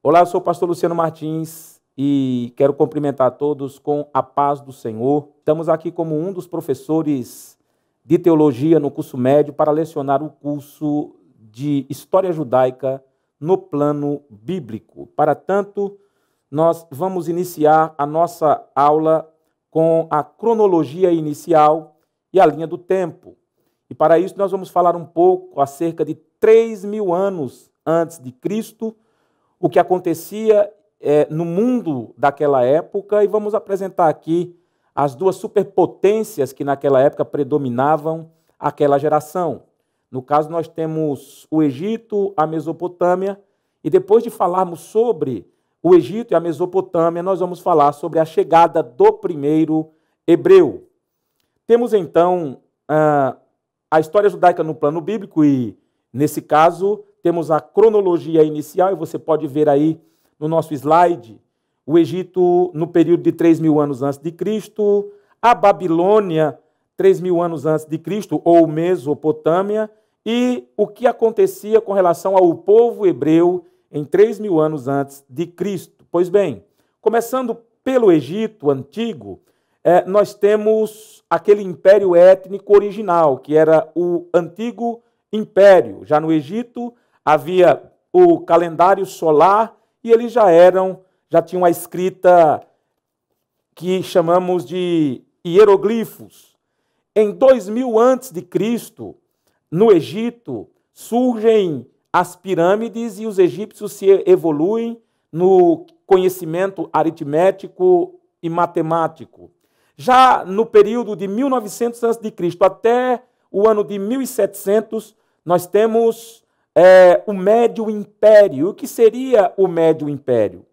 Olá, eu sou o pastor Luciano Martins e quero cumprimentar a todos com a paz do Senhor. Estamos aqui como um dos professores de teologia no curso médio para lecionar o curso de História Judaica no plano bíblico. Para tanto, nós vamos iniciar a nossa aula com a cronologia inicial e a linha do tempo. E para isso nós vamos falar um pouco acerca de 3.000 anos antes de Cristo, o que acontecia no mundo daquela época, e vamos apresentar aqui as duas superpotências que naquela época predominavam aquela geração. No caso, nós temos o Egito, a Mesopotâmia, e depois de falarmos sobre o Egito e a Mesopotâmia, nós vamos falar sobre a chegada do primeiro hebreu. Temos então a história judaica no plano bíblico e, nesse caso, temos a cronologia inicial, e você pode ver aí no nosso slide o Egito no período de 3.000 anos antes de Cristo, a Babilônia 3.000 anos antes de Cristo, ou Mesopotâmia, e o que acontecia com relação ao povo hebreu em 3.000 anos antes de Cristo. Pois bem, começando pelo Egito antigo, nós temos aquele império étnico original, que era o antigo império. Já no Egito havia o calendário solar e eles já tinham a escrita que chamamos de hieroglifos. Em 2000 antes de Cristo, no Egito, surgem as pirâmides e os egípcios se evoluem no conhecimento aritmético e matemático. Já no período de 1900 a.C. até o ano de 1700, nós temos o Médio Império. O que seria o Médio Império?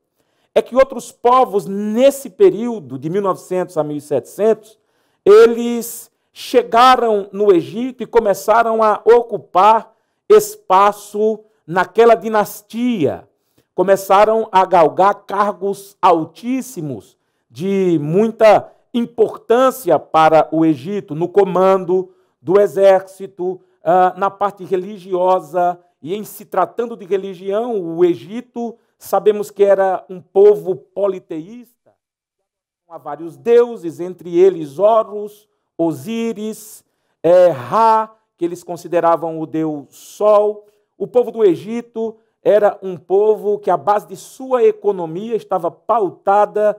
É que outros povos, nesse período de 1900 a 1700, eles chegaram no Egito e começaram a ocupar espaço naquela dinastia. Começaram a galgar cargos altíssimos de muita importância para o Egito, no comando do exército, na parte religiosa, e em se tratando de religião, o Egito, sabemos que era um povo politeísta, com vários deuses, entre eles Horus, Osíris, Ra, que eles consideravam o deus Sol. O povo do Egito era um povo que a base de sua economia estava pautada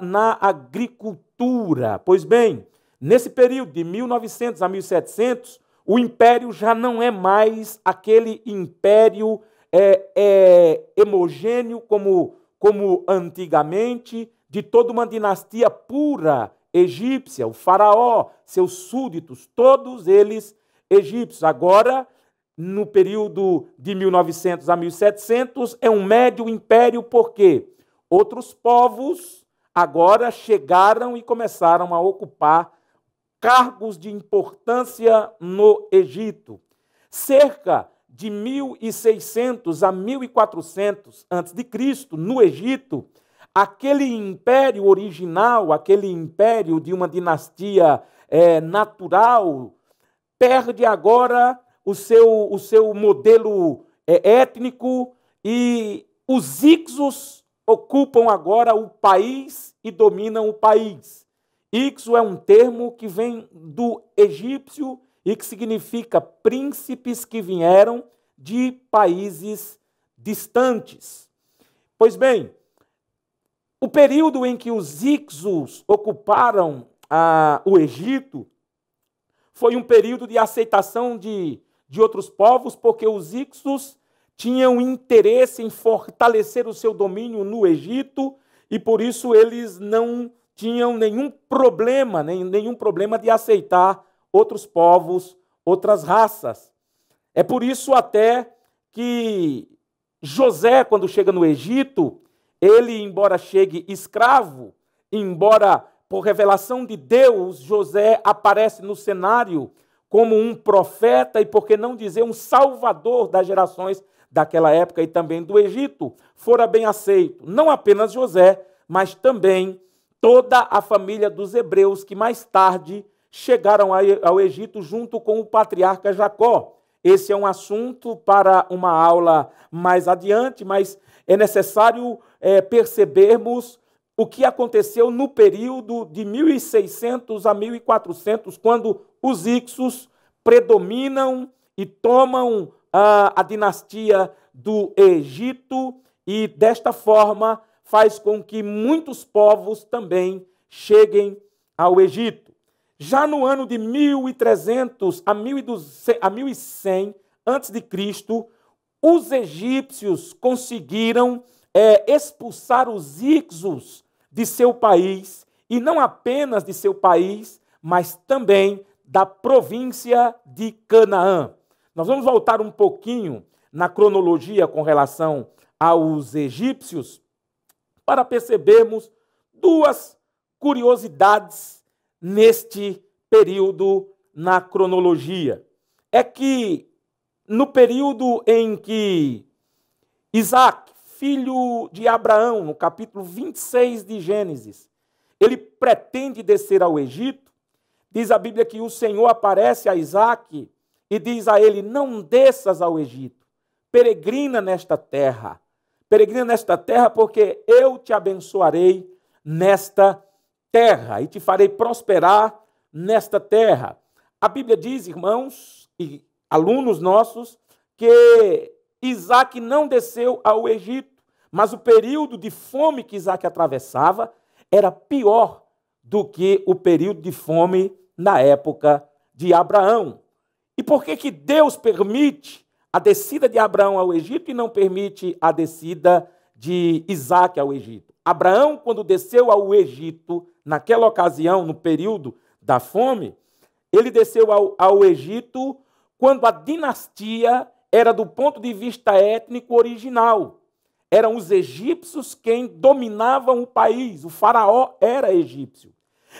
na agricultura. Pois bem, nesse período de 1900 a 1700, o império já não é mais aquele império homogêneo como antigamente, de toda uma dinastia pura egípcia, o faraó, seus súditos, todos eles egípcios. Agora, no período de 1900 a 1700, é um médio império, porque outros povos agora chegaram e começaram a ocupar cargos de importância no Egito. Cerca de 1600 a 1400 a.C., no Egito, aquele império original, aquele império de uma dinastia natural, perde agora o seu modelo étnico, e os Ixos ocupam agora o país e dominam o país. Ixo é um termo que vem do egípcio e que significa príncipes que vieram de países distantes. Pois bem, o período em que os Ixos ocuparam o Egito foi um período de aceitação de outros povos, porque os Ixos tinham interesse em fortalecer o seu domínio no Egito, e por isso eles não tinham nenhum problema de aceitar outros povos, outras raças. É por isso até que José, quando chega no Egito, ele, embora chegue escravo, embora por revelação de Deus, José aparece no cenário como um profeta e, por que não dizer, um salvador das gerações daquela época e também do Egito, fora bem aceito. Não apenas José, mas também toda a família dos hebreus que mais tarde chegaram ao Egito junto com o patriarca Jacó. Esse é um assunto para uma aula mais adiante, mas é necessário percebermos o que aconteceu no período de 1600 a 1400, quando os Hicsos predominam e tomam a dinastia do Egito, e desta forma faz com que muitos povos também cheguem ao Egito. Já no ano de 1300 a 1100 a.C., os egípcios conseguiram expulsar os Hicsos de seu país, e não apenas de seu país, mas também da província de Canaã. Nós vamos voltar um pouquinho na cronologia com relação aos egípcios para percebermos duas curiosidades neste período na cronologia. É que no período em que Isaac, filho de Abraão, no capítulo 26 de Gênesis, ele pretende descer ao Egito, diz a Bíblia que o Senhor aparece a Isaac e diz a ele: não desças ao Egito, peregrina nesta terra. Peregrina nesta terra, porque eu te abençoarei nesta terra e te farei prosperar nesta terra. A Bíblia diz, irmãos e alunos nossos, que Isaac não desceu ao Egito, mas o período de fome que Isaac atravessava era pior do que o período de fome na época de Abraão. E por que Deus permite a descida de Abraão ao Egito e não permite a descida de Isaac ao Egito? Abraão, quando desceu ao Egito, naquela ocasião, no período da fome, ele desceu ao Egito quando a dinastia era do ponto de vista étnico original. Eram os egípcios quem dominavam o país, o faraó era egípcio.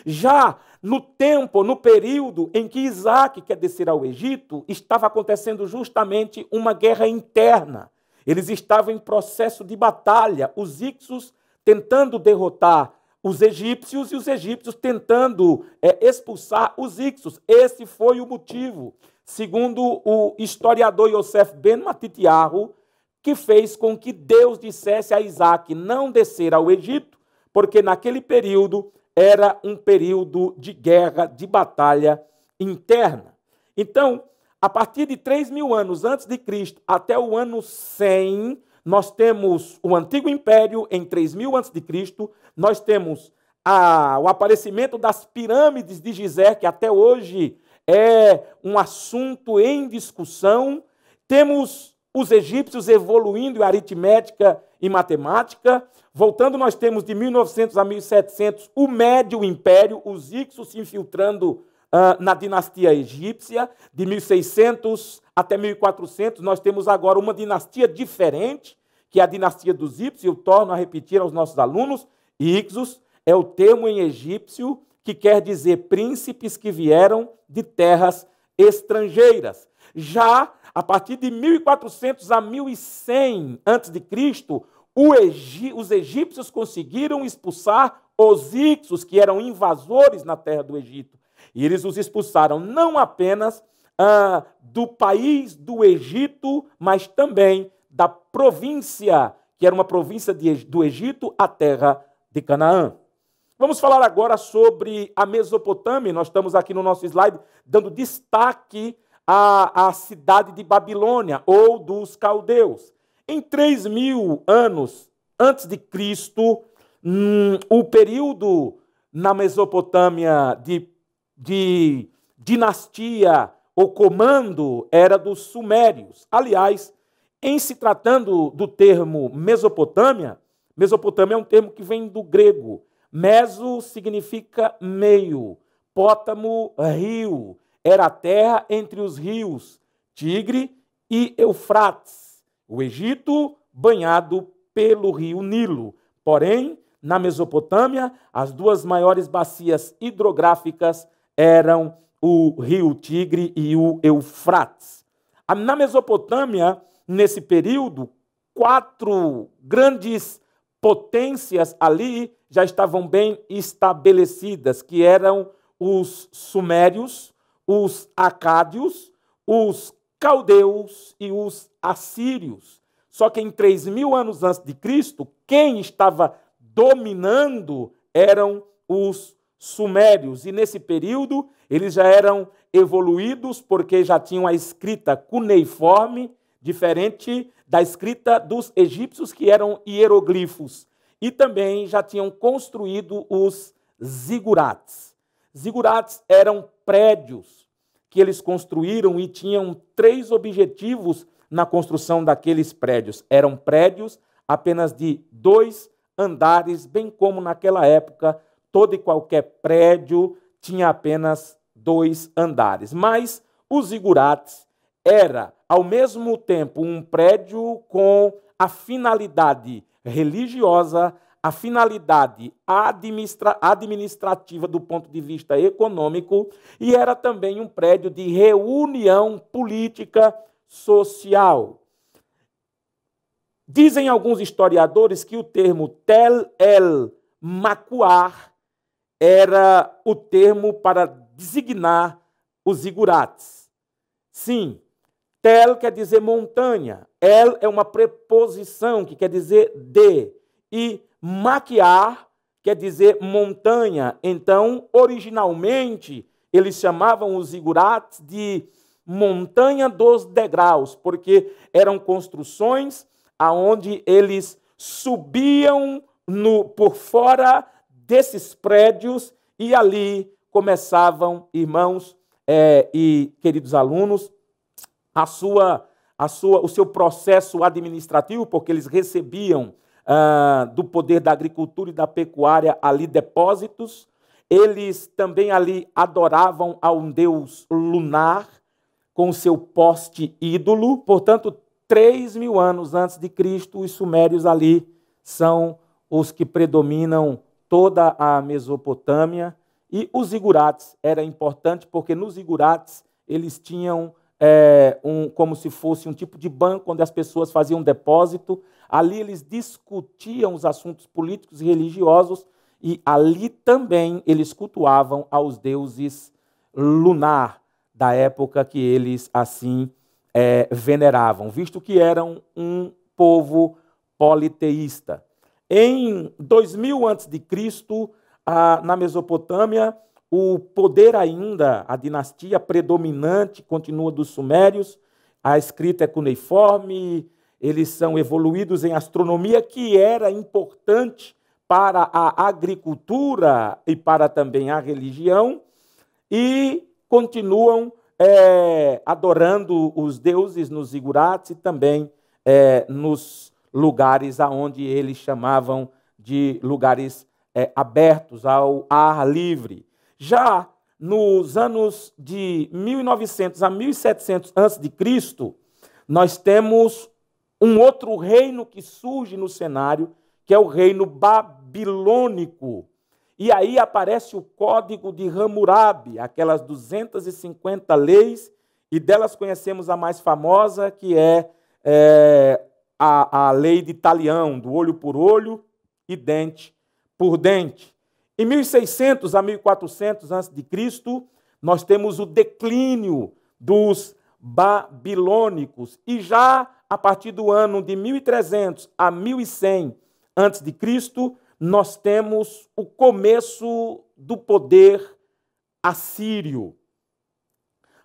Já no período em que Isaac quer descer ao Egito, estava acontecendo justamente uma guerra interna. Eles estavam em processo de batalha, os Hicsos tentando derrotar os egípcios e os egípcios tentando expulsar os Hicsos. Esse foi o motivo, segundo o historiador Yosef Ben Matitiyahu, que fez com que Deus dissesse a Isaac não descer ao Egito, porque naquele período era um período de guerra, de batalha interna. Então, a partir de 3.000 anos antes de Cristo até o ano 100, nós temos o Antigo Império em 3.000 antes de Cristo, nós temos o aparecimento das pirâmides de Gizé, que até hoje é um assunto em discussão, temos os egípcios evoluindo em aritmética e matemática. Voltando, nós temos de 1900 a 1700 o Médio Império, os Hicsos se infiltrando na dinastia egípcia. De 1600 até 1400, nós temos agora uma dinastia diferente, que é a dinastia dos Hicsos. Eu torno a repetir aos nossos alunos: Hicsos é o termo em egípcio que quer dizer príncipes que vieram de terras estrangeiras. Já a partir de 1400 a 1100 a.C., os egípcios conseguiram expulsar os Hicsos, que eram invasores na terra do Egito. E eles os expulsaram não apenas do país do Egito, mas também da província, que era uma província do Egito, a terra de Canaã. Vamos falar agora sobre a Mesopotâmia. Nós estamos aqui no nosso slide dando destaque à cidade de Babilônia, ou dos caldeus. Em 3.000 anos antes de Cristo, o período na Mesopotâmia de dinastia ou comando era dos sumérios. Aliás, em se tratando do termo Mesopotâmia, Mesopotâmia é um termo que vem do grego. Meso significa meio, pótamo, rio. Era a terra entre os rios Tigre e Eufrates. O Egito banhado pelo rio Nilo. Porém, na Mesopotâmia, as duas maiores bacias hidrográficas eram o rio Tigre e o Eufrates. Na Mesopotâmia, nesse período, 4 grandes potências ali já estavam bem estabelecidas, que eram os sumérios, os acádios, os caldeus e os assírios. Só que em 3.000 anos antes de Cristo, quem estava dominando eram os sumérios. E nesse período, eles já eram evoluídos porque já tinham a escrita cuneiforme, diferente da escrita dos egípcios, que eram hieroglifos. E também já tinham construído os zigurates. Zigurates eram prédios que eles construíram e tinham 3 objetivos na construção daqueles prédios. Eram prédios apenas de 2 andares, bem como naquela época, todo e qualquer prédio tinha apenas 2 andares. Mas os zigurates era, ao mesmo tempo, um prédio com a finalidade religiosa, a finalidade administrativa do ponto de vista econômico, e era também um prédio de reunião política social. Dizem alguns historiadores que o termo Tel el-Makuar era o termo para designar os zigurates. Sim, Tel quer dizer montanha, El é uma preposição que quer dizer de, e Maquiar quer dizer montanha. Então, originalmente, eles chamavam os zigurates de montanha dos degraus, porque eram construções aonde eles subiam por fora desses prédios e ali começavam, irmãos e queridos alunos, o seu processo administrativo, porque eles recebiam do poder da agricultura e da pecuária ali depósitos. Eles também ali adoravam a um deus lunar com o seu poste ídolo. Portanto, 3.000 anos antes de Cristo, os sumérios ali são os que predominam toda a Mesopotâmia. E os zigurates era importante porque nos zigurates eles tinham como se fosse um tipo de banco onde as pessoas faziam um depósito. Ali eles discutiam os assuntos políticos e religiosos e ali também eles cultuavam aos deuses lunar da época que eles assim veneravam, visto que eram um povo politeísta. Em 2000 a.C., na Mesopotâmia, o poder ainda, a dinastia predominante continua dos sumérios, a escrita é cuneiforme, eles são evoluídos em astronomia, que era importante para a agricultura e para também a religião, e continuam adorando os deuses nos zigurates e também nos lugares aonde eles chamavam de lugares abertos ao ar livre. Já nos anos de 1900 a 1700 a.C., nós temos um outro reino que surge no cenário, que é o reino babilônico. E aí aparece o Código de Hammurabi, aquelas 250 leis, e delas conhecemos a mais famosa, que é a lei de Talião, do olho por olho e dente por dente. Em 1600 a 1400 a.C., nós temos o declínio dos babilônicos. E já a partir do ano de 1300 a 1100 a.C., nós temos o começo do poder assírio.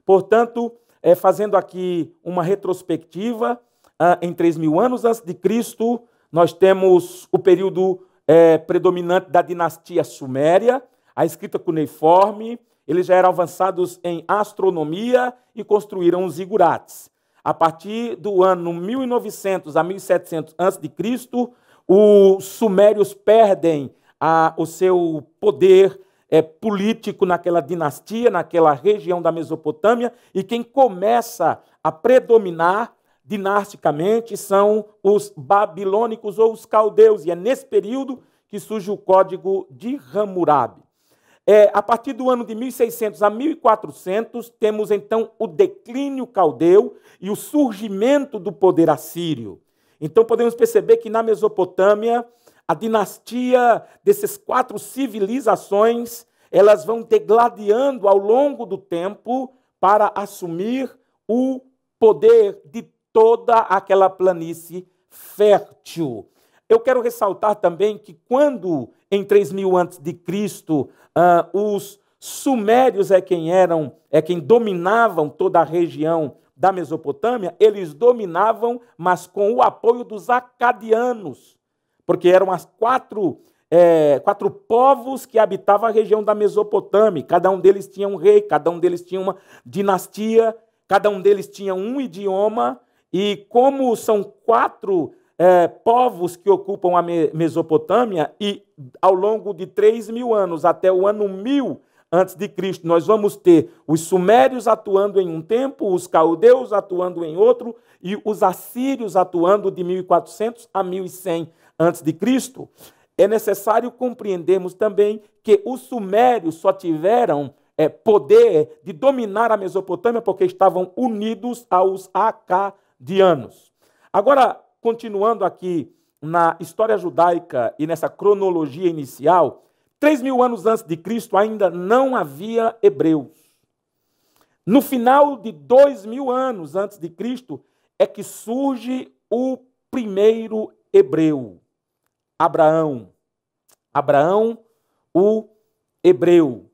Portanto, fazendo aqui uma retrospectiva, em 3.000 anos antes de Cristo, nós temos o período predominante da dinastia suméria, a escrita cuneiforme. Eles já eram avançados em astronomia e construíram os zigurates. A partir do ano 1900 a 1700 a.C., os sumérios perdem o seu poder político naquela dinastia, naquela região da Mesopotâmia, e quem começa a predominar dinasticamente são os babilônicos ou os caldeus, e é nesse período que surge o Código de Hammurabi. A partir do ano de 1600 a 1400, temos então o declínio caldeu e o surgimento do poder assírio. Então podemos perceber que na Mesopotâmia, a dinastia dessas 4 civilizações, elas vão degladiando ao longo do tempo para assumir o poder de toda aquela planície fértil. Eu quero ressaltar também que quando, em 3000 a.C., os sumérios é quem dominavam toda a região da Mesopotâmia, eles dominavam, mas com o apoio dos acadianos, porque eram as quatro povos que habitavam a região da Mesopotâmia. Cada um deles tinha um rei, cada um deles tinha uma dinastia, cada um deles tinha um idioma, e como são quatro povos que ocupam a Mesopotâmia, e ao longo de 3000 anos, até o ano 1000 antes de Cristo, nós vamos ter os sumérios atuando em um tempo, os caldeus atuando em outro, e os assírios atuando de 1400 a 1100 antes de Cristo. É necessário compreendermos também que os sumérios só tiveram poder de dominar a Mesopotâmia porque estavam unidos aos acadianos. Agora, continuando aqui na história judaica e nessa cronologia inicial, 3000 anos antes de Cristo ainda não havia hebreus. No final de 2000 anos antes de Cristo é que surge o primeiro hebreu, Abraão. Abraão, o hebreu.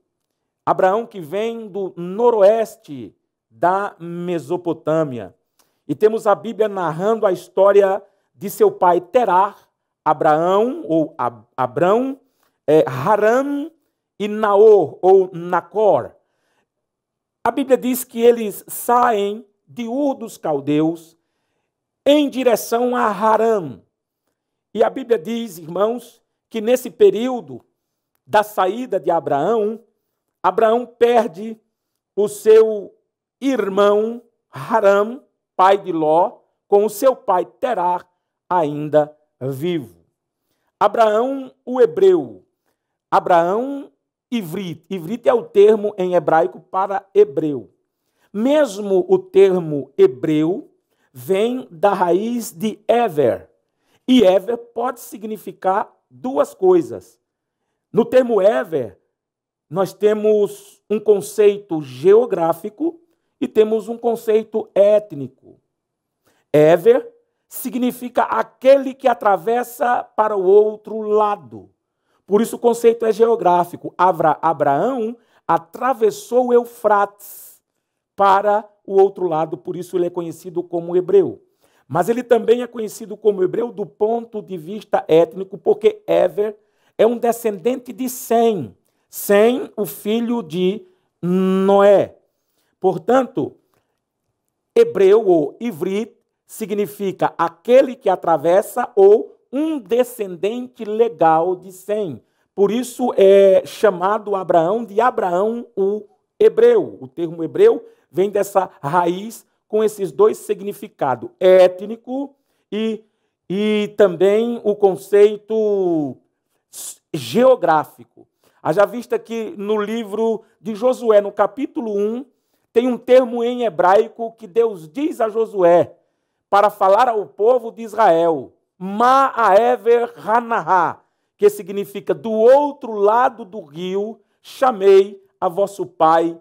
Abraão que vem do noroeste da Mesopotâmia. E temos a Bíblia narrando a história de seu pai Terá, Abraão, ou Abrão, Haran e Naor, ou Nacor. A Bíblia diz que eles saem de Ur dos Caldeus em direção a Haran. E a Bíblia diz, irmãos, que nesse período da saída de Abraão, Abraão perde o seu irmão Haran, pai de Ló, com o seu pai Terá ainda vivo. Abraão, o hebreu. Abraão, ivrit. Ivrit é o termo em hebraico para hebreu. Mesmo o termo hebreu vem da raiz de Ever. E Ever pode significar duas coisas. No termo Ever, nós temos um conceito geográfico e temos um conceito étnico. Ever significa aquele que atravessa para o outro lado. Por isso o conceito é geográfico. Abraão atravessou o Eufrates para o outro lado, por isso ele é conhecido como hebreu. Mas ele também é conhecido como hebreu do ponto de vista étnico, porque Ever é um descendente de Sem. Sem, o filho de Noé. Portanto, hebreu ou ivrit significa aquele que atravessa ou um descendente legal de Sem. Por isso é chamado Abraão de Abraão o hebreu. O termo hebreu vem dessa raiz com esses dois significados, étnico e também o conceito geográfico. Haja vista que no livro de Josué, no capítulo 1, tem um termo em hebraico que Deus diz a Josué para falar ao povo de Israel, Ma'aver Hanahá, que significa do outro lado do rio, chamei a vosso pai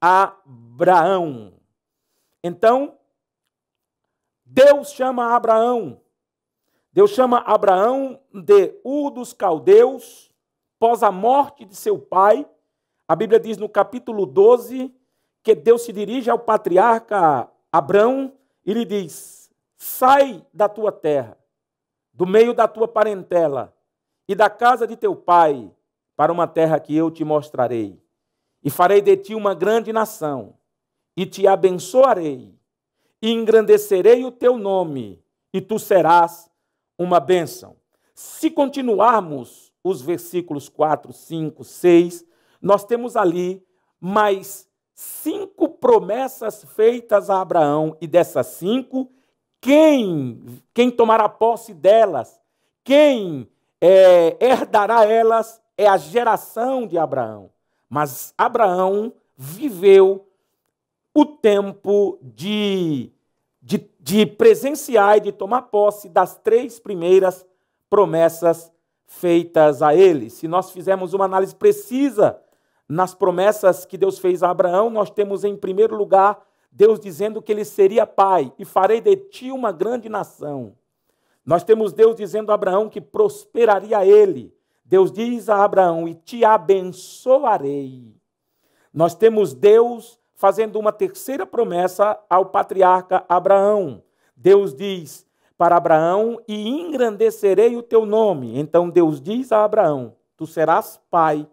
Abraão. Então, Deus chama Abraão. Deus chama Abraão de Ur dos Caldeus, após a morte de seu pai. A Bíblia diz no capítulo 12 que Deus se dirige ao patriarca Abrão e lhe diz: sai da tua terra, do meio da tua parentela e da casa de teu pai, para uma terra que eu te mostrarei. E farei de ti uma grande nação, e te abençoarei, e engrandecerei o teu nome, e tu serás uma bênção. Se continuarmos os versículos 4, 5, 6, nós temos ali mais 5 promessas feitas a Abraão, e dessas 5, quem tomará posse delas, quem herdará elas, é a geração de Abraão. Mas Abraão viveu o tempo de presenciar e de tomar posse das 3 primeiras promessas feitas a ele. Se nós fizermos uma análise precisa nas promessas que Deus fez a Abraão, nós temos em primeiro lugar Deus dizendo que ele seria pai, e farei de ti uma grande nação. Nós temos Deus dizendo a Abraão que prosperaria ele. Deus diz a Abraão, e te abençoarei. Nós temos Deus fazendo uma terceira promessa ao patriarca Abraão. Deus diz para Abraão, e engrandecerei o teu nome. Então Deus diz a Abraão, tu serás pai,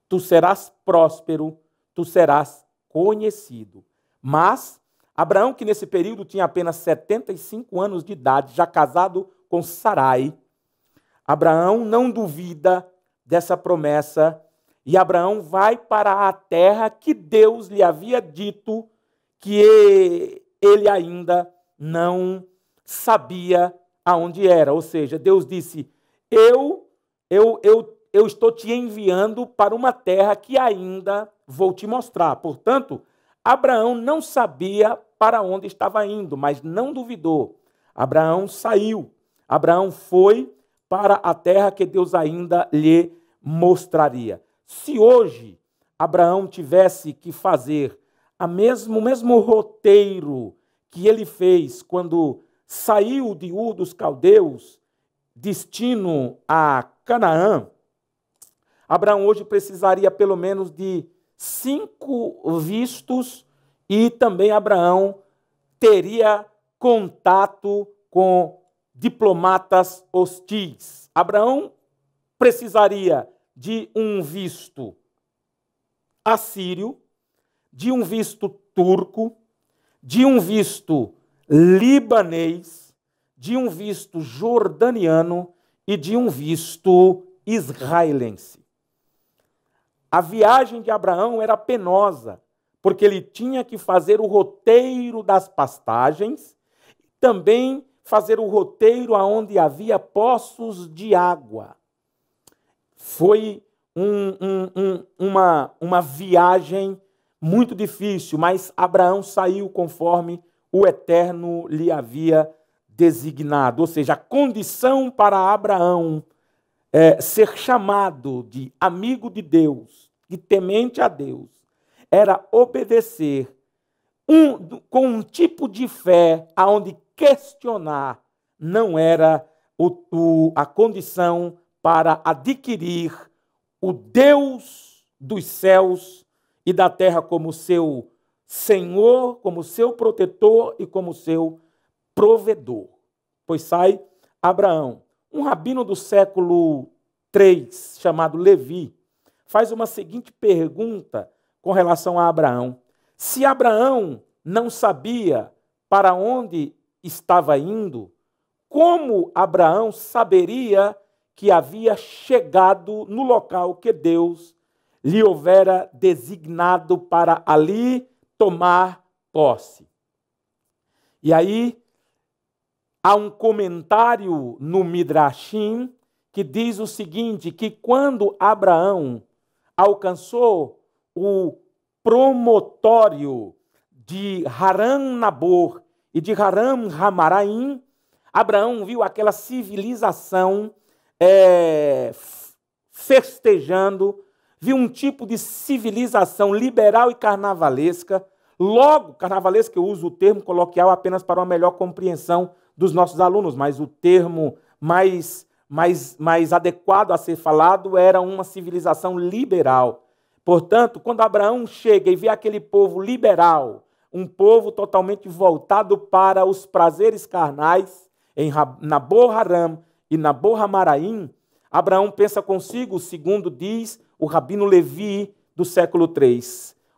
tu serás próspero, tu serás conhecido. Mas Abraão, que nesse período tinha apenas 75 anos de idade, já casado com Sarai, Abraão não duvida dessa promessa e Abraão vai para a terra que Deus lhe havia dito que ele ainda não sabia aonde era. Ou seja, Deus disse, eu estou te enviando para uma terra que ainda vou te mostrar. Portanto, Abraão não sabia para onde estava indo, mas não duvidou. Abraão saiu. Abraão foi para a terra que Deus ainda lhe mostraria. Se hoje Abraão tivesse que fazer o mesmo roteiro que ele fez quando saiu de Ur dos Caldeus, destino a Canaã, Abraão hoje precisaria pelo menos de 5 vistos e também Abraão teria contato com diplomatas hostis. Abraão precisaria de um visto assírio, de um visto turco, de um visto libanês, de um visto jordaniano e de um visto israelense. A viagem de Abraão era penosa, porque ele tinha que fazer o roteiro das pastagens, também fazer o roteiro aonde havia poços de água. Foi uma viagem muito difícil, mas Abraão saiu conforme o Eterno lhe havia designado. Ou seja, a condição para Abraão ser chamado de amigo de Deus, de temente a Deus, era obedecer com um tipo de fé aonde questionar não era a condição para adquirir o Deus dos céus e da terra como seu Senhor, como seu protetor e como seu provedor. Pois sai Abraão. Um rabino do século III, chamado Levi, faz uma seguinte pergunta com relação a Abraão. Se Abraão não sabia para onde estava indo, como Abraão saberia que havia chegado no local que Deus lhe houvera designado para ali tomar posse? E aí, há um comentário no Midrashim que diz o seguinte, que quando Abraão alcançou o promontório de Haran Nabor e de Haran Hamaraim, Abraão viu aquela civilização festejando, viu um tipo de civilização liberal e carnavalesca. Logo, carnavalesca eu uso o termo coloquial apenas para uma melhor compreensão dos nossos alunos, mas o termo mais adequado a ser falado era uma civilização liberal. Portanto, quando Abraão chega e vê aquele povo liberal, um povo totalmente voltado para os prazeres carnais, em Nabor Haram e Nabor Hamaraim, Abraão pensa consigo, segundo diz o rabino Levi do século III,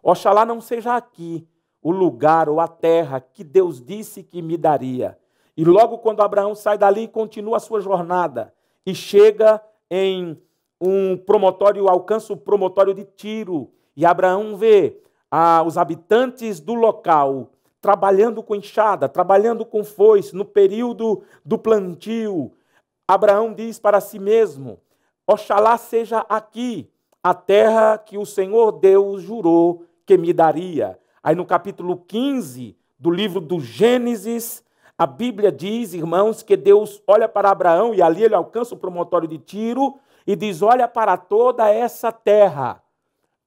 oxalá não seja aqui o lugar ou a terra que Deus disse que me daria. E logo quando Abraão sai dali, continua a sua jornada e chega em um promontório, alcança o promontório de Tiro, e Abraão vê os habitantes do local trabalhando com enxada, trabalhando com foice, no período do plantio. Abraão diz para si mesmo, oxalá seja aqui a terra que o Senhor Deus jurou que me daria. Aí no capítulo 15 do livro do Gênesis, a Bíblia diz, irmãos, que Deus olha para Abraão, e ali ele alcança o promontório de Tiro, e diz, olha para toda essa terra,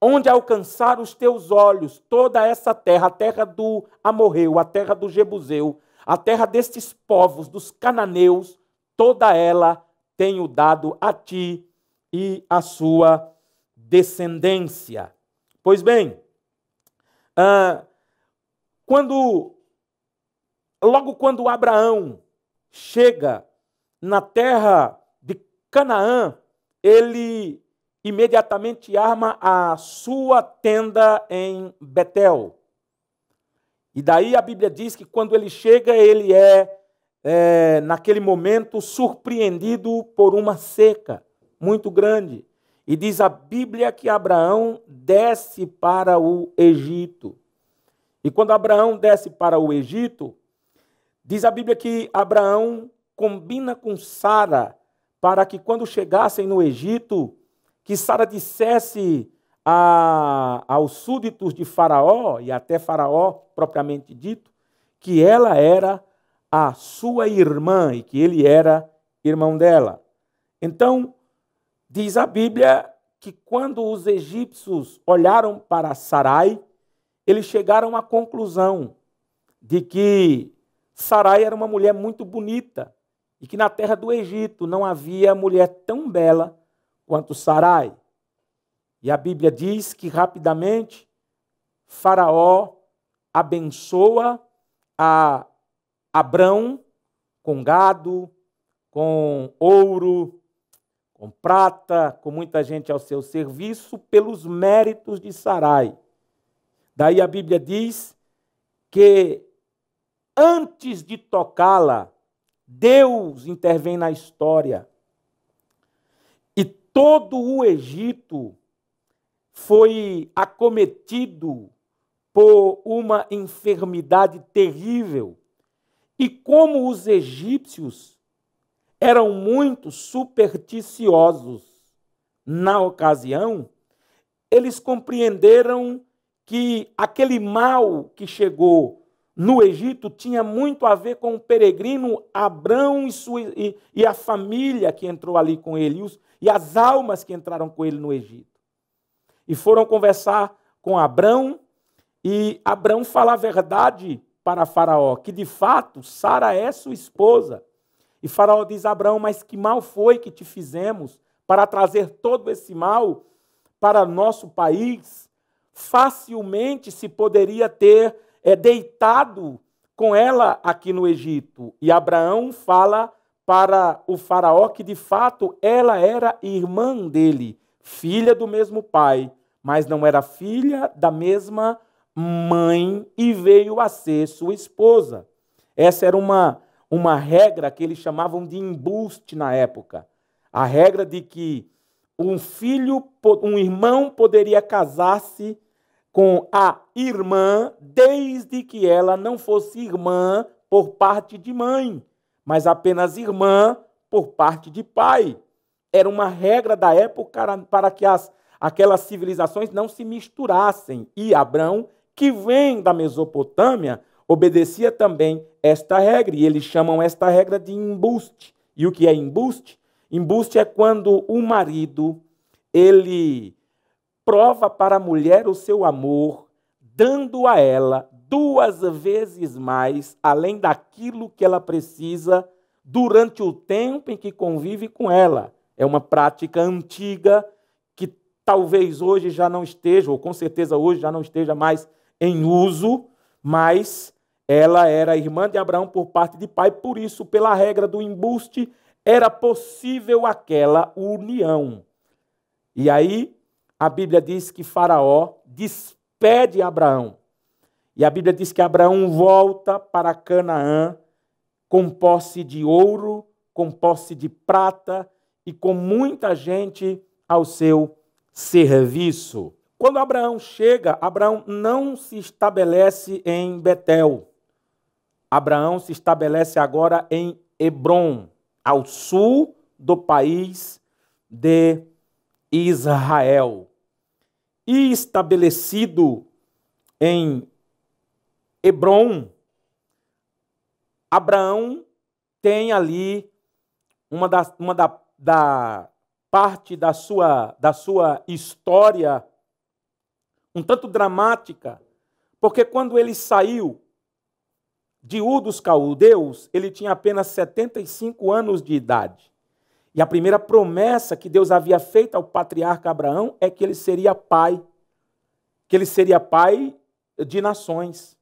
onde alcançar os teus olhos toda essa terra, a terra do amorreu, a terra do jebuseu, a terra destes povos, dos cananeus, toda ela tenho dado a ti e a sua descendência. Pois bem, logo quando Abraão chega na terra de Canaã, ele imediatamente arma a sua tenda em Betel. E daí a Bíblia diz que quando ele chega, ele naquele momento, surpreendido por uma seca muito grande. E diz a Bíblia que Abraão desce para o Egito. E quando Abraão desce para o Egito, diz a Bíblia que Abraão combina com Sara para que quando chegassem no Egito, que Sara dissesse aos súditos de Faraó, e até Faraó propriamente dito, que ela era a sua irmã e que ele era irmão dela. Então, diz a Bíblia que quando os egípcios olharam para Sarai, eles chegaram à conclusão de que Sarai era uma mulher muito bonita e que na terra do Egito não havia mulher tão bela quanto Sarai. E a Bíblia diz que rapidamente Faraó abençoa a Abrão com gado, com ouro, com prata, com muita gente ao seu serviço, pelos méritos de Sarai. Daí a Bíblia diz que antes de tocá-la, Deus intervém na história. E todo o Egito foi acometido por uma enfermidade terrível. E como os egípcios eram muito supersticiosos na ocasião, eles compreenderam que aquele mal que chegou no Egito tinha muito a ver com o peregrino Abrão e a família que entrou ali com ele, e as almas que entraram com ele no Egito. E foram conversar com Abrão, e Abrão fala a verdade para Faraó, que de fato Sara é sua esposa. E Faraó diz a Abrão, mas que mal foi que te fizemos para trazer todo esse mal para nosso país? Facilmente se poderia ter deitado com ela aqui no Egito. E Abraão fala para o Faraó que, de fato, ela era irmã dele, filha do mesmo pai, mas não era filha da mesma mãe e veio a ser sua esposa. Essa era uma regra que eles chamavam de embuste na época. A regra de que um irmão poderia casar-se com a irmã, desde que ela não fosse irmã por parte de mãe, mas apenas irmã por parte de pai. Era uma regra da época para que aquelas civilizações não se misturassem. E Abrão, que vem da Mesopotâmia, obedecia também esta regra, e eles chamam esta regra de embuste. E o que é embuste? Embuste é quando o marido, ele prova para a mulher o seu amor, dando a ela 2 vezes mais, além daquilo que ela precisa, durante o tempo em que convive com ela. É uma prática antiga que talvez hoje já não esteja, ou com certeza hoje já não esteja mais em uso, mas ela era irmã de Abraão por parte de pai, por isso, pela regra do embuste, era possível aquela união. E aí, a Bíblia diz que Faraó despede Abraão. E a Bíblia diz que Abraão volta para Canaã com posse de ouro, com posse de prata e com muita gente ao seu serviço. Quando Abraão chega, Abraão não se estabelece em Betel. Abraão se estabelece agora em Hebrom, ao sul do país de Israel. E estabelecido em Hebrom, Abraão tem ali uma da parte da sua história um tanto dramática, porque quando ele saiu de Ur dos Caldeus, ele tinha apenas 75 anos de idade. E a primeira promessa que Deus havia feito ao patriarca Abraão é que ele seria pai de nações,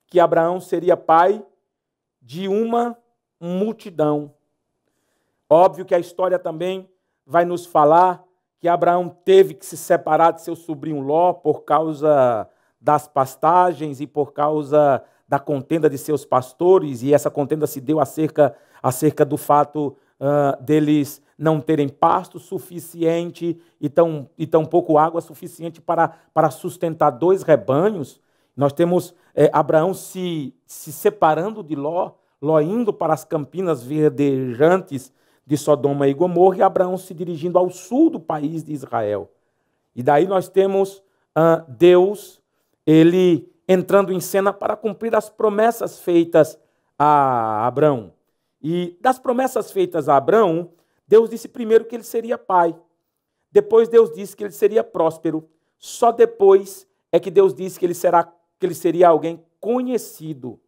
que Abraão seria pai de uma multidão. Óbvio que a história também vai nos falar que Abraão teve que se separar de seu sobrinho Ló por causa das pastagens e por causa da contenda de seus pastores, e essa contenda se deu acerca do fato deles não terem pasto suficiente e tão pouco água suficiente para sustentar 2 rebanhos. Nós temos Abraão se separando de Ló indo para as campinas verdejantes de Sodoma e Gomorra, e Abraão se dirigindo ao sul do país de Israel. E daí nós temos Deus, ele entrando em cena para cumprir as promessas feitas a Abraão. E das promessas feitas a Abraão, Deus disse primeiro que ele seria pai. Depois Deus disse que ele seria próspero. Só depois é que Deus disse que ele seria alguém conhecido.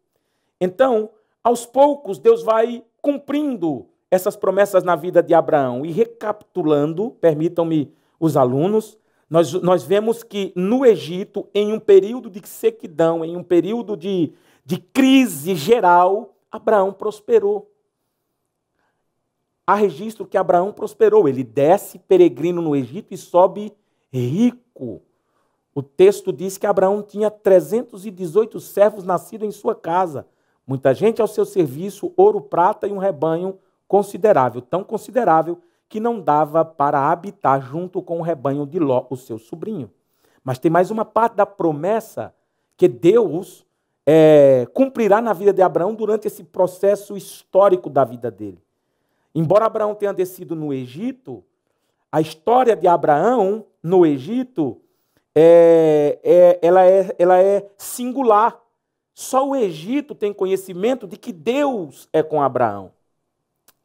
Então, aos poucos, Deus vai cumprindo essas promessas na vida de Abraão. E recapitulando, permitam-me os alunos, nós vemos que no Egito, em um período de sequidão, em um período de crise geral, Abraão prosperou. Há registro que Abraão prosperou. Ele desce peregrino no Egito e sobe rico. O texto diz que Abraão tinha 318 servos nascidos em sua casa. Muita gente ao seu serviço, ouro, prata e um rebanho considerável. Tão considerável que não dava para habitar junto com o rebanho de Ló, o seu sobrinho. Mas tem mais uma parte da promessa que Deus cumprirá na vida de Abraão durante esse processo histórico da vida dele. Embora Abraão tenha descido no Egito, a história de Abraão no Egito ela é singular. Só o Egito tem conhecimento de que Deus é com Abraão.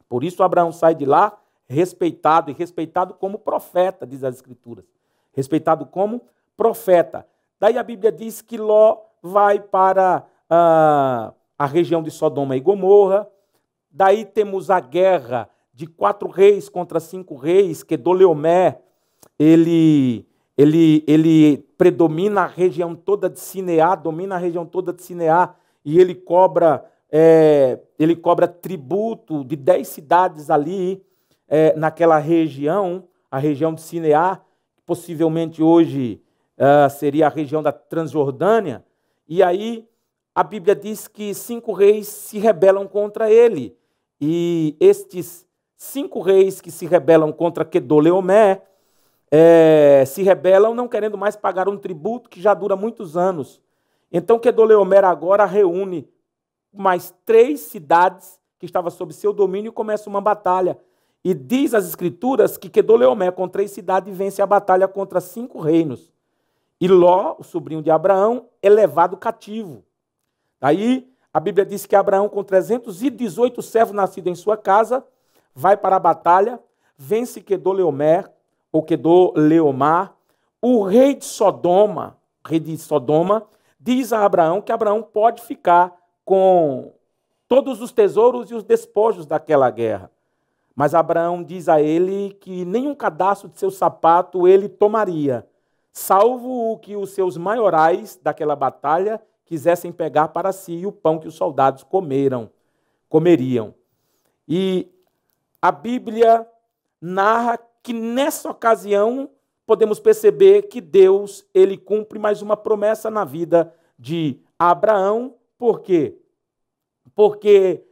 Por isso Abraão sai de lá respeitado como profeta, diz as Escrituras. Respeitado como profeta. Daí a Bíblia diz que Ló vai para a região de Sodoma e Gomorra. Daí temos a guerra de 4 reis contra 5 reis, que Kedorlaomer, ele predomina a região toda de Sinear, domina a região toda de Sinear, e ele cobra tributo de 10 cidades ali, naquela região, a região de Sinear, possivelmente hoje seria a região da Transjordânia, e aí a Bíblia diz que 5 reis se rebelam contra ele, e estes 5 reis que se rebelam contra Kedorlaomer, se rebelam não querendo mais pagar um tributo que já dura muitos anos. Então Kedorlaomer agora reúne mais 3 cidades que estavam sob seu domínio e começa uma batalha. E diz as Escrituras que Kedorlaomer com 3 cidades vence a batalha contra 5 reinos. E Ló, o sobrinho de Abraão, é levado cativo. Aí a Bíblia diz que Abraão, com 318 servos nascidos em sua casa, vai para a batalha, vence Kedorlaomer, ou Kedorlaomer. O rei de Sodoma, diz a Abraão que Abraão pode ficar com todos os tesouros e os despojos daquela guerra. Mas Abraão diz a ele que nenhum cadastro de seu sapato ele tomaria, salvo o que os seus maiorais daquela batalha quisessem pegar para si e o pão que os soldados comeriam. E a Bíblia narra que nessa ocasião podemos perceber que Deus ele cumpre mais uma promessa na vida de Abraão. Por quê? Porque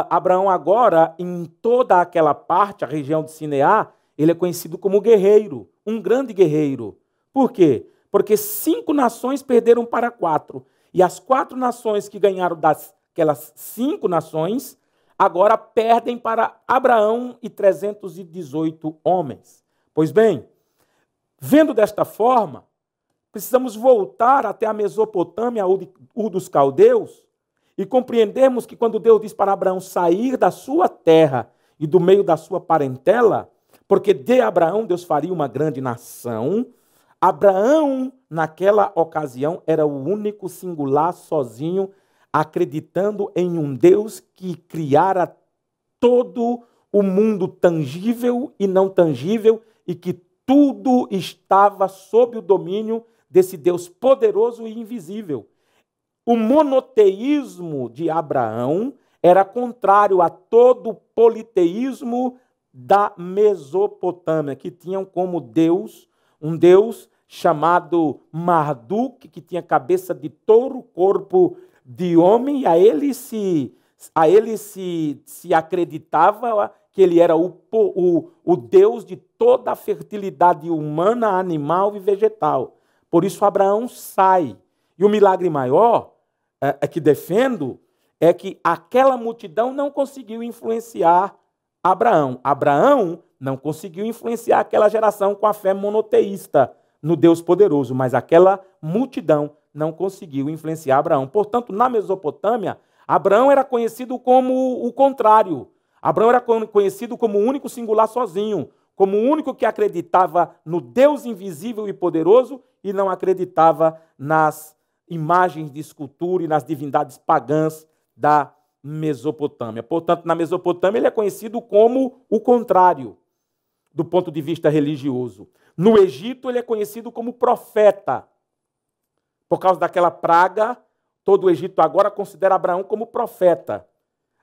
Abraão agora, em toda aquela parte, a região de Sinear, ele é conhecido como guerreiro, um grande guerreiro. Por quê? Porque 5 nações perderam para 4. E as 4 nações que ganharam daquelas 5 nações, agora perdem para Abraão e 318 homens. Pois bem, vendo desta forma, precisamos voltar até a Mesopotâmia, Ur dos Caldeus, e compreendermos que quando Deus diz para Abraão sair da sua terra e do meio da sua parentela, porque de Abraão Deus faria uma grande nação, Abraão, naquela ocasião, era o único singular, sozinho, acreditando em um Deus que criara todo o mundo tangível e não tangível e que tudo estava sob o domínio desse Deus poderoso e invisível. O monoteísmo de Abraão era contrário a todo o politeísmo da Mesopotâmia, que tinham como Deus um Deus chamado Marduk, que tinha cabeça de touro, corpo de homem, e a ele se acreditava que ele era o Deus de toda a fertilidade humana, animal e vegetal. Por isso Abraão sai. E o milagre maior que defendo é que aquela multidão não conseguiu influenciar Abraão. Abraão não conseguiu influenciar aquela geração com a fé monoteísta no Deus poderoso, mas aquela multidão não conseguiu influenciar Abraão. Portanto, na Mesopotâmia, Abraão era conhecido como o contrário. Abraão era conhecido como o único singular sozinho, como o único que acreditava no Deus invisível e poderoso e não acreditava nas imagens de escultura e nas divindades pagãs da Mesopotâmia. Portanto, na Mesopotâmia ele é conhecido como o contrário do ponto de vista religioso. No Egito ele é conhecido como profeta. Por causa daquela praga, todo o Egito agora considera Abraão como profeta.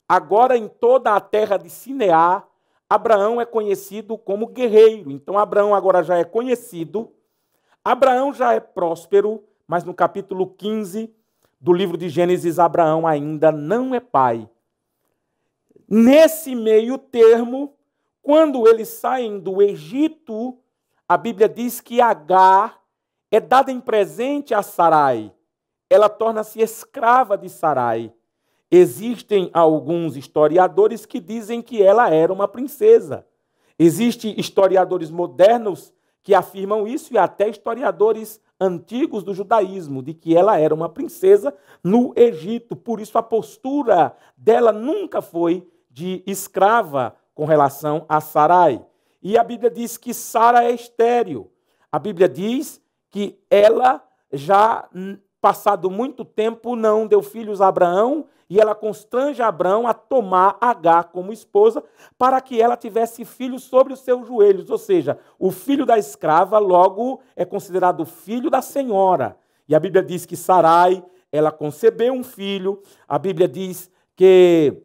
Agora, em toda a terra de Sinear, Abraão é conhecido como guerreiro. Então, Abraão agora já é conhecido. Abraão já é próspero, mas no capítulo 15 do livro de Gênesis, Abraão ainda não é pai. Nesse meio termo, quando eles saem do Egito, a Bíblia diz que Agar é dada em presente a Sarai. Ela torna-se escrava de Sarai. Existem alguns historiadores que dizem que ela era uma princesa. Existem historiadores modernos que afirmam isso e até historiadores antigos do judaísmo, de que ela era uma princesa no Egito. Por isso a postura dela nunca foi de escrava com relação a Sarai. E a Bíblia diz que Sara é estéril. A Bíblia diz que ela já, passado muito tempo, não deu filhos a Abraão, e ela constrange Abraão a tomar Agar como esposa para que ela tivesse filhos sobre os seus joelhos. Ou seja, o filho da escrava logo é considerado filho da senhora. E a Bíblia diz que Sarai, ela concebeu um filho. A Bíblia diz que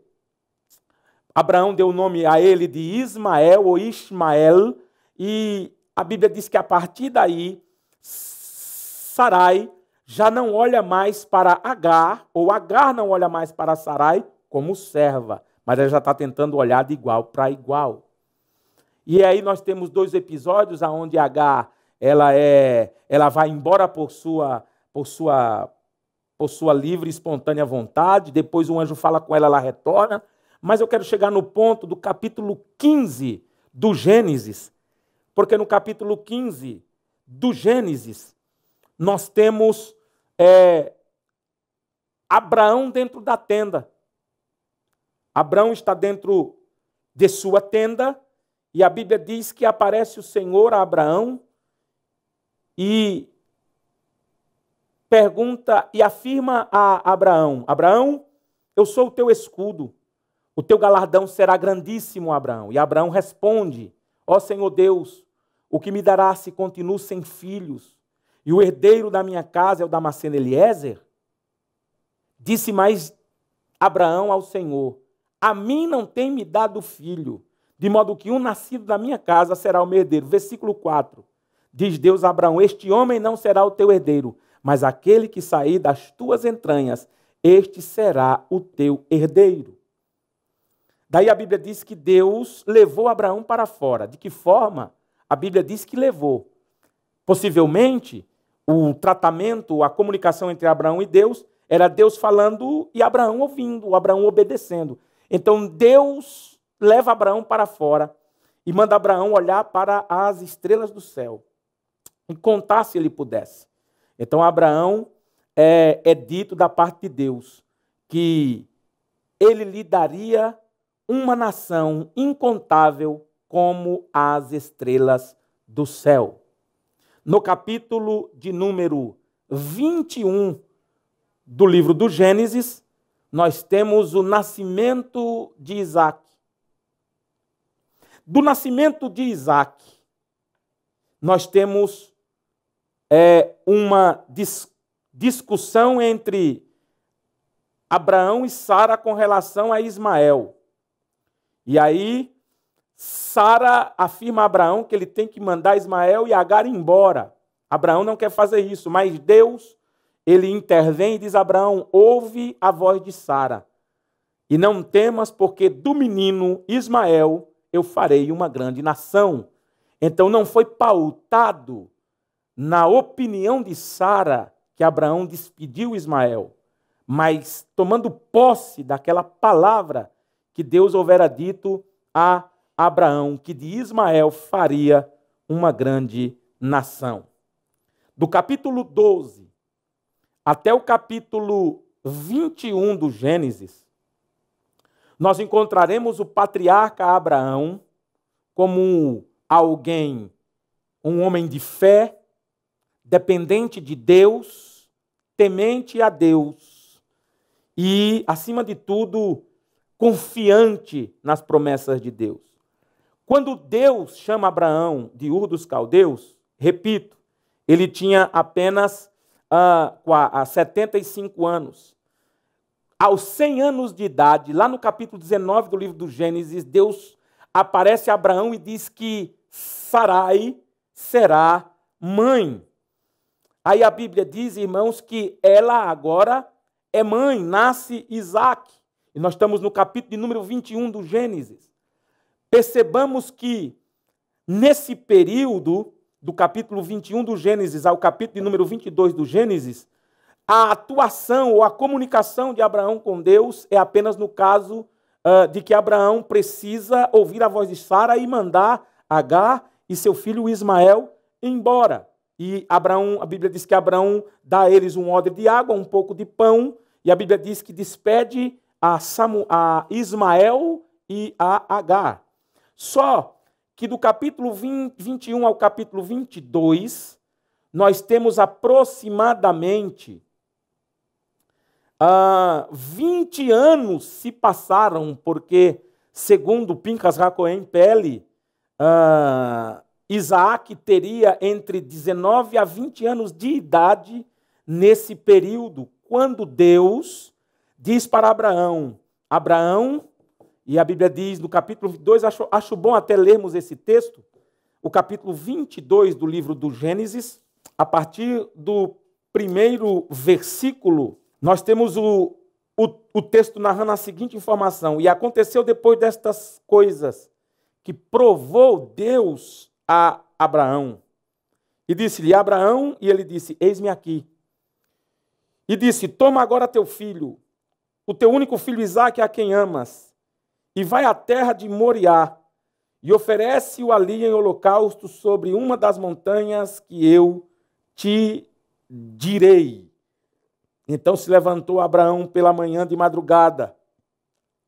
Abraão deu o nome a ele de Ismael ou Ismael. E a Bíblia diz que a partir daí, Sarai já não olha mais para Agar, ou Agar não olha mais para Sarai como serva, mas ela já está tentando olhar de igual para igual. E aí nós temos dois episódios onde Agar ela vai embora por sua livre e espontânea vontade, depois o anjo fala com ela, ela retorna, mas eu quero chegar no ponto do capítulo 15 do Gênesis, porque no capítulo 15 do Gênesis nós temos Abraão dentro da tenda. Abraão está dentro de sua tenda e a Bíblia diz que aparece o Senhor a Abraão e pergunta e afirma a Abraão: Abraão, eu sou o teu escudo, o teu galardão será grandíssimo, Abraão. E Abraão responde: ó Senhor Deus, o que me dará se continuo sem filhos? E o herdeiro da minha casa é o Damasceno Eliezer? Disse mais Abraão ao Senhor: a mim não tem me dado filho, de modo que um nascido da minha casa será o meu herdeiro. Versículo 4. Diz Deus a Abraão: este homem não será o teu herdeiro, mas aquele que sair das tuas entranhas, este será o teu herdeiro. Daí a Bíblia diz que Deus levou Abraão para fora. De que forma? A Bíblia diz que levou. Possivelmente, o tratamento, a comunicação entre Abraão e Deus, era Deus falando e Abraão ouvindo, Abraão obedecendo. Então Deus leva Abraão para fora e manda Abraão olhar para as estrelas do céu e contar se ele pudesse. Então Abraão é dito da parte de Deus que ele lhe daria uma nação incontável como as estrelas do céu. no capítulo de número 21 do livro do Gênesis, nós temos o nascimento de Isaac. Do nascimento de Isaac, nós temos uma discussão entre Abraão e Sara com relação a Ismael. E aí, Sara afirma a Abraão que ele tem que mandar Ismael e Agar embora. Abraão não quer fazer isso, mas Deus, ele intervém e diz a Abraão: ouve a voz de Sara, e não temas, porque do menino Ismael eu farei uma grande nação. Então não foi pautado na opinião de Sara que Abraão despediu Ismael, mas tomando posse daquela palavra que Deus houvera dito a Abraão, que de Ismael faria uma grande nação. Do capítulo 12 até o capítulo 21 do Gênesis, nós encontraremos o patriarca Abraão como alguém, um homem de fé, dependente de Deus, temente a Deus e, acima de tudo, confiante nas promessas de Deus. Quando Deus chama Abraão de Ur dos Caldeus, repito, ele tinha apenas 75 anos. Aos 100 anos de idade, lá no capítulo 19 do livro do Gênesis, Deus aparece a Abraão e diz que Sarai será mãe. Aí a Bíblia diz, irmãos, que ela agora é mãe, nasce Isaac. E nós estamos no capítulo de número 21 do Gênesis. Percebamos que nesse período, do capítulo 21 do Gênesis ao capítulo de número 22 do Gênesis, a atuação ou a comunicação de Abraão com Deus é apenas no caso de que Abraão precisa ouvir a voz de Sara e mandar Agar e seu filho Ismael embora. E Abraão, a Bíblia diz que Abraão dá a eles um odre de água, um pouco de pão, e a Bíblia diz que despede a Ismael e a Agar. Só que do capítulo 21 ao capítulo 22, nós temos aproximadamente 20 anos se passaram, porque, segundo Pinchas HaKohen Pele, Isaac teria entre 19 a 20 anos de idade nesse período, quando Deus diz para Abraão, e a Bíblia diz no capítulo 2, acho bom até lermos esse texto, o capítulo 22 do livro do Gênesis, a partir do primeiro versículo, nós temos o texto narrando a seguinte informação: e aconteceu depois destas coisas, que provou Deus a Abraão, e disse-lhe: Abraão, e ele disse: eis-me aqui. E disse: toma agora teu filho, o teu único filho Isaque, a quem amas, e vai à terra de Moriá, e oferece-o ali em holocausto sobre uma das montanhas que eu te direi. Então se levantou Abraão pela manhã de madrugada,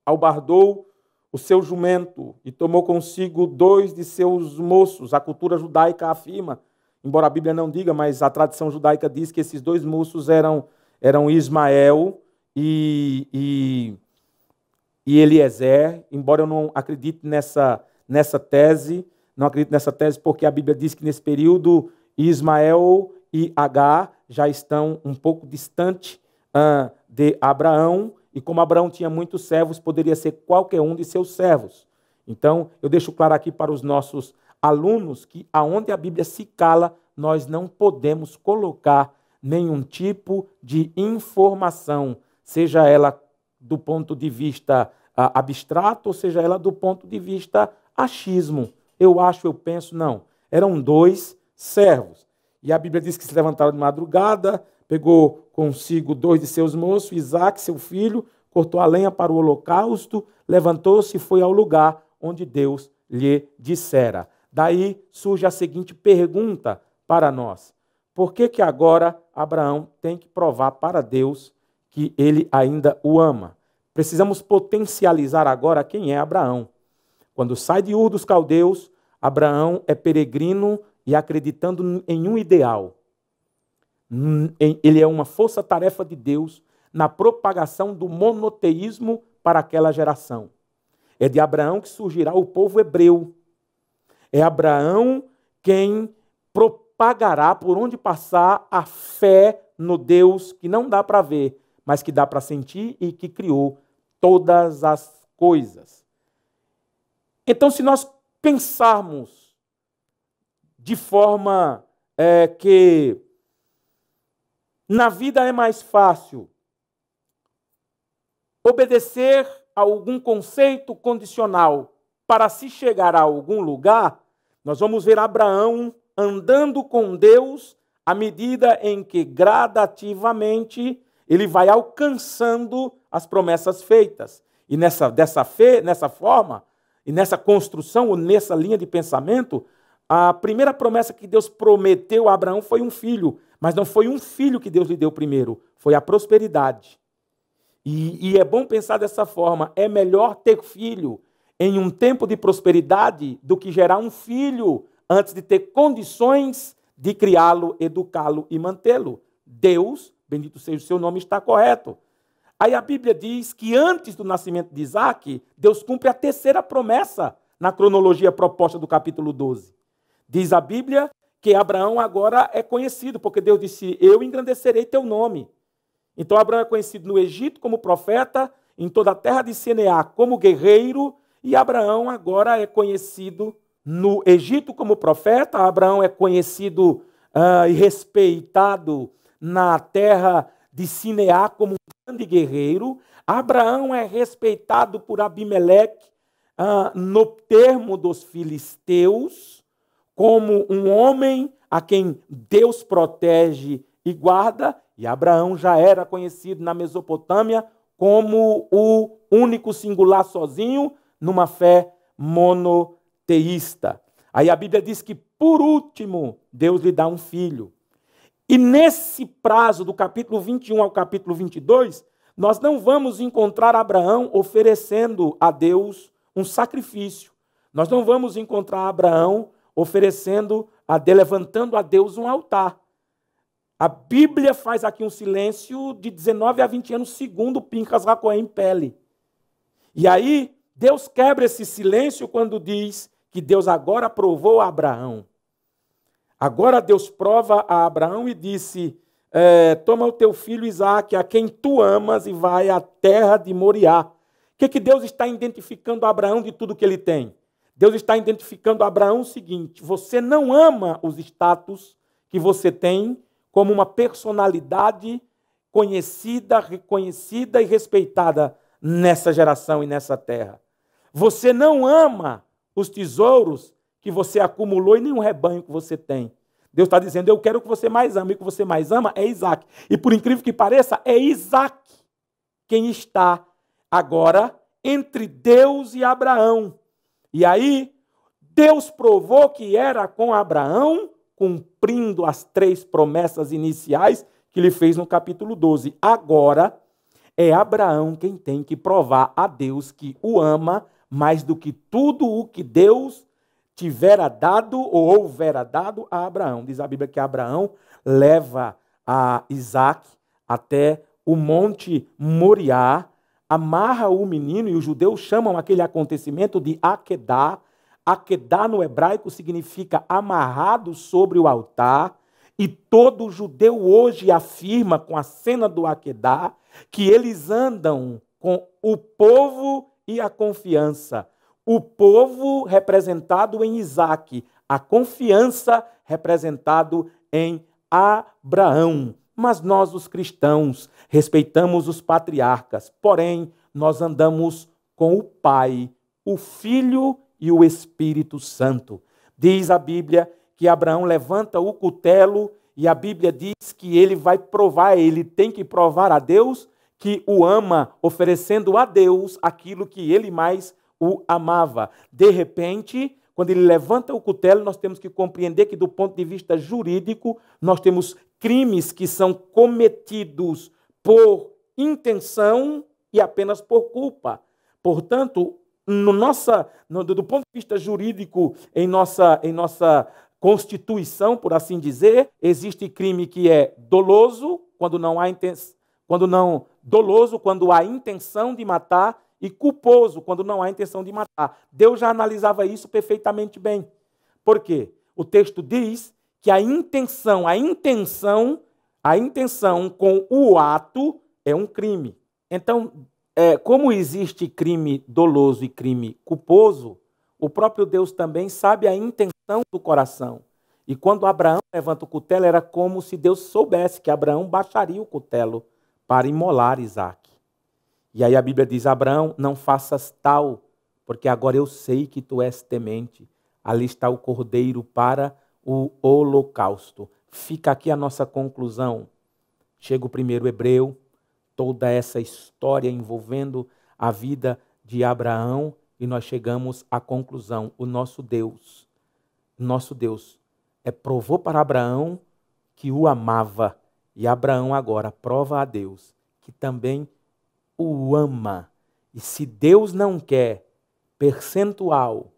albardou o seu jumento e tomou consigo 2 de seus moços. A cultura judaica afirma, embora a Bíblia não diga, mas a tradição judaica diz que esses 2 moços eram Ismael e Eliezer, embora eu não acredite nessa tese, porque a Bíblia diz que nesse período Ismael e Agar já estão um pouco distante de Abraão, e como Abraão tinha muitos servos, poderia ser qualquer um de seus servos. Então, eu deixo claro aqui para os nossos alunos que aonde a Bíblia se cala, nós não podemos colocar nenhum tipo de informação, seja ela do ponto de vista abstrato, ou seja ela do ponto de vista achismo. Eu acho, eu penso, não. Eram 2 servos. E a Bíblia diz que se levantaram de madrugada, pegou consigo 2 de seus moços, Isaque, seu filho, cortou a lenha para o holocausto, levantou-se e foi ao lugar onde Deus lhe dissera. Daí surge a seguinte pergunta para nós: por que agora Abraão tem que provar para Deus que ele ainda o ama? Precisamos potencializar agora quem é Abraão. Quando sai de Ur dos Caldeus, Abraão é peregrino e acreditando em um ideal. Ele é uma força-tarefa de Deus na propagação do monoteísmo para aquela geração. É de Abraão que surgirá o povo hebreu. É Abraão quem propagará por onde passar a fé no Deus que não dá para ver, mas que dá para sentir e que criou todas as coisas. Então, se nós pensarmos de forma que na vida é mais fácil obedecer a algum conceito condicional para se chegar a algum lugar, nós vamos ver Abraão andando com Deus à medida em que gradativamente ele vai alcançando as promessas feitas. E nessa forma, e nessa construção, ou nessa linha de pensamento, a primeira promessa que Deus prometeu a Abraão foi um filho, mas não foi um filho que Deus lhe deu primeiro, foi a prosperidade. E é bom pensar dessa forma, é melhor ter filho em um tempo de prosperidade do que gerar um filho antes de ter condições de criá-lo, educá-lo e mantê-lo. Deus, bendito seja o seu nome, está correto. Aí a Bíblia diz que antes do nascimento de Isaac, Deus cumpre a terceira promessa na cronologia proposta do capítulo 12. Diz a Bíblia que Abraão agora é conhecido, porque Deus disse, eu engrandecerei teu nome. Então Abraão é conhecido no Egito como profeta, em toda a terra de Sineá como guerreiro, e Abraão agora é conhecido no Egito como profeta, Abraão é conhecido e respeitado na terra de Sineá como um grande guerreiro, Abraão é respeitado por Abimeleque no termo dos filisteus, como um homem a quem Deus protege e guarda, e Abraão já era conhecido na Mesopotâmia como o único singular sozinho numa fé monoteísta. Aí a Bíblia diz que, por último, Deus lhe dá um filho. E nesse prazo, do capítulo 21 ao capítulo 22, nós não vamos encontrar Abraão oferecendo a Deus um sacrifício. Nós não vamos encontrar Abraão levantando a Deus um altar. A Bíblia faz aqui um silêncio de 19 a 20 anos, segundo Pinchas Hakohen Pele. E aí, Deus quebra esse silêncio quando diz que Deus agora provou a Abraão. Agora Deus prova a Abraão e disse, toma o teu filho Isaque, a quem tu amas, e vai à terra de Moriá. O que Deus está identificando a Abraão de tudo que ele tem? Deus está identificando a Abraão o seguinte, você não ama os status que você tem como uma personalidade conhecida, reconhecida e respeitada nessa geração e nessa terra. Você não ama os tesouros que você acumulou e nem o rebanho que você tem. Deus está dizendo, eu quero que você mais ame, e o que você mais ama é Isaac. E por incrível que pareça, é Isaac quem está agora entre Deus e Abraão. E aí, Deus provou que era com Abraão, cumprindo as 3 promessas iniciais que ele fez no capítulo 12. Agora, é Abraão quem tem que provar a Deus que o ama mais do que tudo o que Deus tivera dado ou houvera dado a Abraão. Diz a Bíblia que Abraão leva a Isaac até o monte Moriá, amarra o menino, e os judeus chamam aquele acontecimento de Akedá. Akedá no hebraico significa amarrado sobre o altar, e todo judeu hoje afirma com a cena do Akedá que eles andam com o povo e a confiança. O povo representado em Isaac, a confiança representado em Abraão. Mas nós, os cristãos, respeitamos os patriarcas, porém, nós andamos com o Pai, o Filho e o Espírito Santo. Diz a Bíblia que Abraão levanta o cutelo e a Bíblia diz que ele vai provar, ele tem que provar a Deus que o ama, oferecendo a Deus aquilo que ele mais o amava. De repente, quando ele levanta o cutelo, nós temos que compreender que, do ponto de vista jurídico, nós temos crimes que são cometidos por intenção e apenas por culpa. Portanto, do ponto de vista jurídico, em nossa constituição, por assim dizer. Existe crime que é doloso, quando não há doloso, quando há intenção de matar, e culposo, quando não há intenção de matar. Deus já analisava isso perfeitamente bem. Por quê? O texto diz que a intenção com o ato é um crime. Então, como existe crime doloso e crime culposo, o próprio Deus também sabe a intenção do coração. E quando Abraão levanta o cutelo, era como se Deus soubesse que Abraão baixaria o cutelo para imolar Isaque. E aí a Bíblia diz: Abraão, não faças tal, porque agora eu sei que tu és temente. Ali está o cordeiro para o holocausto. Fica aqui a nossa conclusão. Chega o primeiro hebreu, toda essa história envolvendo a vida de Abraão, e nós chegamos à conclusão: o nosso Deus provou para Abraão que o amava, e Abraão agora prova a Deus que também o ama. E se Deus não quer percentual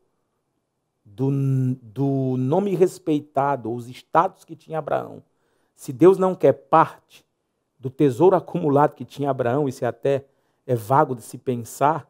do nome respeitado, os status que tinha Abraão, se Deus não quer parte do tesouro acumulado que tinha Abraão, isso até é vago de se pensar,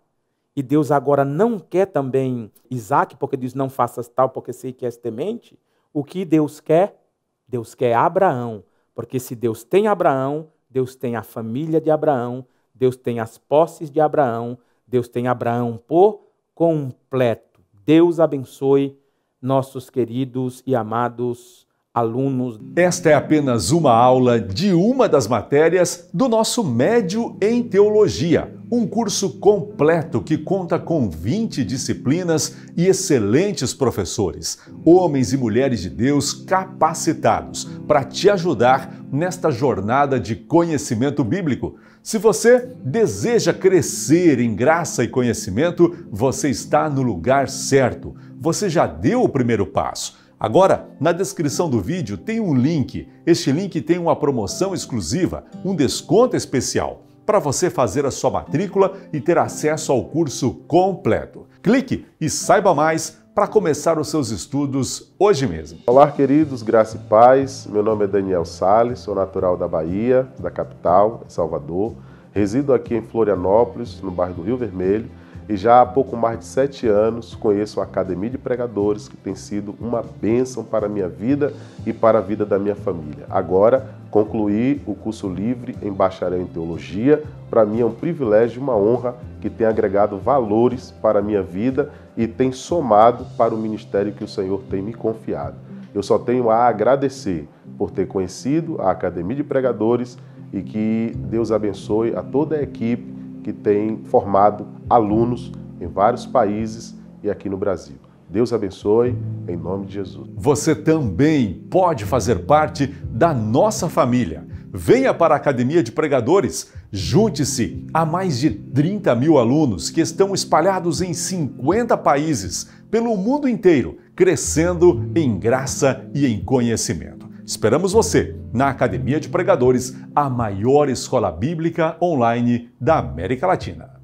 e Deus agora não quer também Isaque, porque diz: não faças tal, porque sei que és temente. O que Deus quer? Deus quer Abraão, porque se Deus tem Abraão, Deus tem a família de Abraão, Deus tem as posses de Abraão, Deus tem Abraão por completo. Deus abençoe nossos queridos e amados alunos. Esta é apenas uma aula de uma das matérias do nosso Médio em Teologia, um curso completo que conta com 20 disciplinas e excelentes professores, homens e mulheres de Deus capacitados para te ajudar nesta jornada de conhecimento bíblico. Se você deseja crescer em graça e conhecimento, você está no lugar certo. Você já deu o primeiro passo. Agora, na descrição do vídeo tem um link. Este link tem uma promoção exclusiva, um desconto especial, para você fazer a sua matrícula e ter acesso ao curso completo. Clique e saiba mais para começar os seus estudos hoje mesmo. Olá, queridos, graça e paz. Meu nome é Daniel Salles, sou natural da Bahia, da capital, Salvador. Resido aqui em Florianópolis, no bairro do Rio Vermelho, e já há pouco mais de 7 anos conheço a Academia de Pregadores, que tem sido uma bênção para a minha vida e para a vida da minha família. Agora, concluí o curso livre em Bacharel em Teologia. Para mim é um privilégio e uma honra que tem agregado valores para a minha vida e tem somado para o ministério que o Senhor tem me confiado. Eu só tenho a agradecer por ter conhecido a Academia de Pregadores e que Deus abençoe a toda a equipe que tem formado alunos em vários países e aqui no Brasil. Deus abençoe, em nome de Jesus. Você também pode fazer parte da nossa família. Venha para a Academia de Pregadores. Junte-se a mais de 30 mil alunos que estão espalhados em 50 países, pelo mundo inteiro, crescendo em graça e em conhecimento. Esperamos você na Academia de Pregadores, a maior escola bíblica online da América Latina.